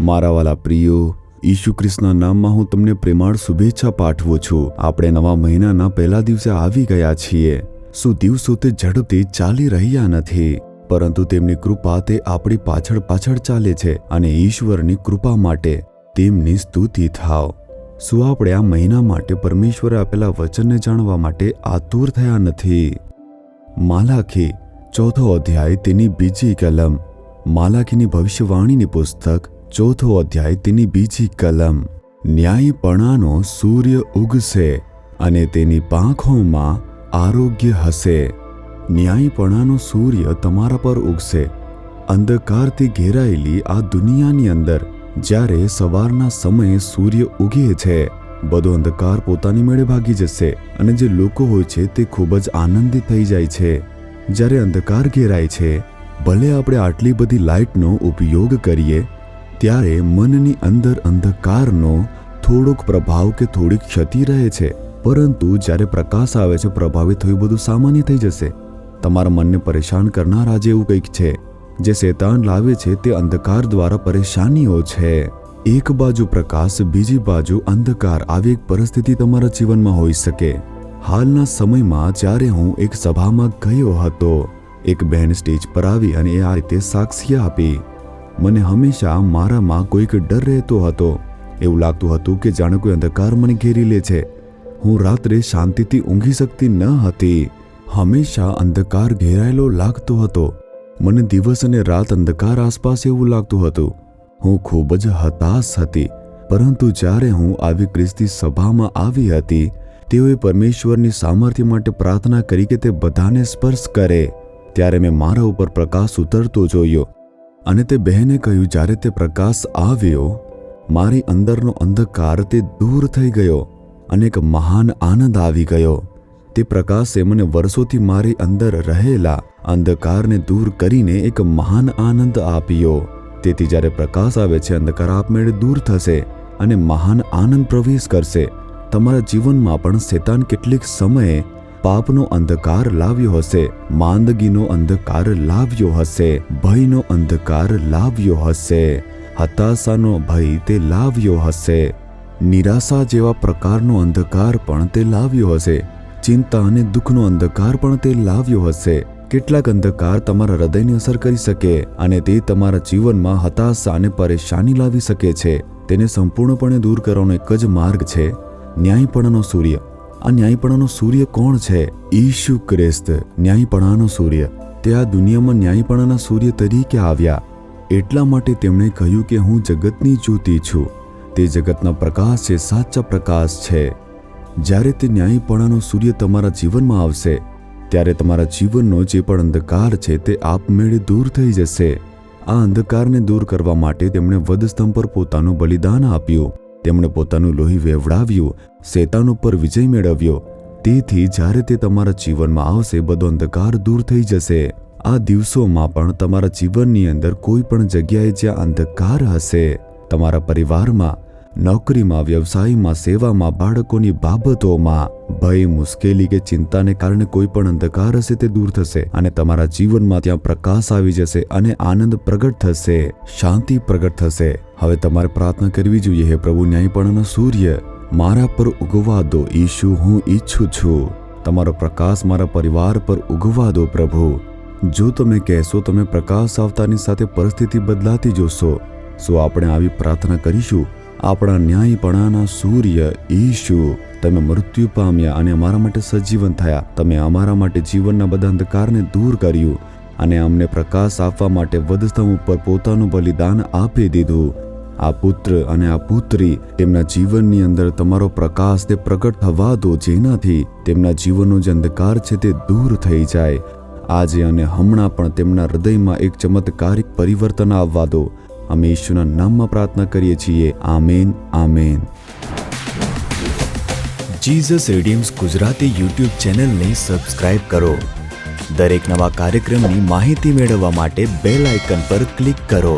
મારા વાલા પ્રિયો, ઈસુ ખ્રિસ્તના નામમાં હું તમને પ્રેમાળ શુભેચ્છા પાઠવું છું। આપણે નવા મહિનાના પહેલા દિવસે આવી ગયા છીએ। શું દિવસો તે ઝડપથી ચાલી રહ્યા નથી, પરંતુ તેમની કૃપા તે આપણી પાછળ પાછળ ચાલે છે અને ઈશ્વરની કૃપા માટે તેમની સ્તુતિ થાવ। શું આપણે આ મહિના માટે પરમેશ્વરે આપેલા વચનને જાણવા માટે આતુર થયા નથી? માલાખી 4થો અધ્યાય તેની બીજી કલમ। માલાખીની ભવિષ્યવાણીની પુસ્તક 4થો અધ્યાય તેની બીજી કલમ। ન્યાયપણાનો સૂર્ય ઉગશે અને તેની પાંખોમાં આરોગ્ય હશે। ન્યાયપણાનો સૂર્ય તમારા પર ઉગશે। અંધકારથી ઘેરાયેલી આ દુનિયાની અંદર જ્યારે સવારના સમયે સૂર્ય ઉગે છે, બધો અંધકાર પોતાની મેળે ભાગી જશે અને જે લોકો હોય છે તે ખૂબ જ આનંદિત થઈ જાય છે। જ્યારે અંધકાર ઘેરાય છે, ભલે આપણે આટલી બધી લાઇટનો ઉપયોગ કરીએ, ત્યારે મનની અંદર અંધકારનો થોડોક પ્રભાવ કે થોડીક ક્ષતિ રહે છે, પરંતુ જ્યારે પ્રકાશ આવે છે, પ્રભાવિત થયું બધું સામાન્ય થઈ જશે। તમારા મનને પરેશાન કરનાર આજે એવું કંઈક છે જે શૈતાન લાવે છે, તે અંધકાર દ્વારા પરેશાનીઓ છે। એક બાજુ પ્રકાશ, બીજી બાજુ અંધકાર, આવી એક પરિસ્થિતિ તમારા જીવનમાં હોઈ શકે। હાલના સમયમાં જ્યારે હું એક સભામાં ગયો હતો, એક બહેન સ્ટેજ પર આવી અને આ રીતે સાક્ષી આપી। મને હંમેશા મારામાં કોઈક ડર રહેતો હતો। એવું લાગતું હતું કે જાણે કોઈ અંધકાર મને ઘેરી લે છે। હું રાત્રે શાંતિથી ઊંઘી શકતી ન હતી। હંમેશા અંધકાર ઘેરાયેલો લાગતો હતો। મને દિવસ અને રાત અંધકાર આસપાસ એવું લાગતું હતું। હું ખૂબ જ હતાશ હતી, પરંતુ જ્યારે હું આવી ખ્રિસ્તી સભામાં આવી હતી, તેઓએ પરમેશ્વરની સામર્થ્ય માટે પ્રાર્થના કરી કે તે બધાને સ્પર્શ કરે। ત્યારે મેં મારા ઉપર પ્રકાશ ઉતરતો જોયો અને તે બહેને કહ્યું, જ્યારે તે પ્રકાશ આવ્યો, મારી અંદરનો અંધકાર તે દૂર થઈ ગયો અને એક મહાન આનંદ આવી ગયો। તે પ્રકાશે મને વર્ષોથી મારી અંદર રહેલા અંધકારને દૂર કરીને એક મહાન આનંદ આપ્યો। તેથી જ્યારે પ્રકાશ આવે છે, અંધકાર આપમેળે દૂર થશે અને મહાન આનંદ પ્રવેશ કરશે। તમારા જીવનમાં પણ શૈતાન કેટલીક સમયે પાપનો અંધકાર લાવ્યો હશે, માંદગીનો અંધકાર લાવ્યો હશે, ભયનો અંધકાર લાવ્યો હશે, હતાશાનો ભય તે લાવ્યો હશે, નિરાશા જેવા પ્રકારનો અંધકાર પણ તે લાવ્યો હશે, ચિંતા અને દુઃખનો અંધકાર પણ તે લાવ્યો હશે। કેટલાક અંધકાર તમારા હૃદયને અસર કરી શકે અને તે તમારા જીવનમાં હતાશા અને પરેશાની લાવી શકે છે। તેને સંપૂર્ણપણે દૂર કરવાનો એક જ માર્ગ છે ન્યાયપણાનો સૂર્ય। આ ન્યાયપણાનો સૂર્ય કોણ છે? ઈસુ ખ્રિસ્ત, ન્યાયપણાનો સૂર્ય। તે આ દુનિયામાં ન્યાયપણાના સૂર્ય તરીકે આવ્યા। એટલા માટે તેમણે કહ્યું કે હું જગતની જ્યોતિ છું। તે જગતના પ્રકાશ છે, સાચા પ્રકાશ છે। જ્યારે તે ન્યાયપણાનો સૂર્ય તમારા જીવનમાં આવશે, ત્યારે તમારા જીવનનો જે પણ અંધકાર છે તે આપમેળે દૂર થઈ જશે। આ અંધકારને દૂર કરવા માટે તેમણે વધસ્તંભ પર પોતાનું બલિદાન આપ્યું। તેમણે પોતાનું લોહી વેવડાવ્યું, શૈતાન ઉપર વિજય મેળવ્યો। તેથી જ્યારે તે તમારા જીવનમાં આવશે, બધો અંધકાર દૂર થઈ જશે। આ દિવસોમાં પણ તમારા જીવનની અંદર કોઈ પણ જગ્યાએ જ્યાં અંધકાર હશે, તમારા પરિવારમાં, નોકરીમાં, વ્યવસાયમાં, સેવામાં, બાળકોની બાબતોમાં, ભય, મુશ્કેલી કે ચિંતાને કારણે કોઈ પણ અંધકાર હશે તે દૂર થશે અને તમારા જીવનમાં ત્યાં પ્રકાશ આવી જશે અને આનંદ પ્રગટ થશે, શાંતિ પ્રગટ થશે। હવે તમારે પ્રાર્થના કરવી જોઈએ, હે પ્રભુ, ન્યાયપણાનો સૂર્ય મારા પર ઉગવા દો। ઈશુ, હું ઈચ્છું છું તમારો પ્રકાશ મારા પરિવાર પર ઉગવા દો પ્રભુ। જો તમે કહેશો, તમે પ્રકાશ આવતાની સાથે પરિસ્થિતિ બદલાતી જોશો। શું આપણે આવી પ્રાર્થના કરીશું? આપણા ન્યાયપણાના સૂર્ય ઈશુ, તમે મૃત્યુ પામ્યા અને અમારા માટે સજીવન થયા। તમે અમારા માટે જીવનના બધા અંધકારને દૂર કર્યું અને અમને પ્રકાશ આપવા માટે વધસ્તંભ ઉપર પોતાનું બલિદાન આપી દીધું। આ પુત્ર અને આ પુત્રી, તેમના જીવનની અંદર તમારો પ્રકાશ તે પ્રગટ થવા દો, જેનાથી તેમના જીવનનો જે અંધકાર છે તે દૂર થઈ જાય। આજે અને હમણાં પણ તેમના હૃદયમાં એક ચમત્કારિક પરિવર્તન આવવા દો। અમે ઈશ્વરના નામમાં પ્રાર્થના કરીએ છીએ। Amen, amen. Jesus redeems Gujarati YouTube ચેનલને સબસ્ક્રાઇબ કરો। દરેક નવા કાર્યક્રમની માહિતી મેળવવા માટે બેલ આઇકન પર ક્લિક કરો।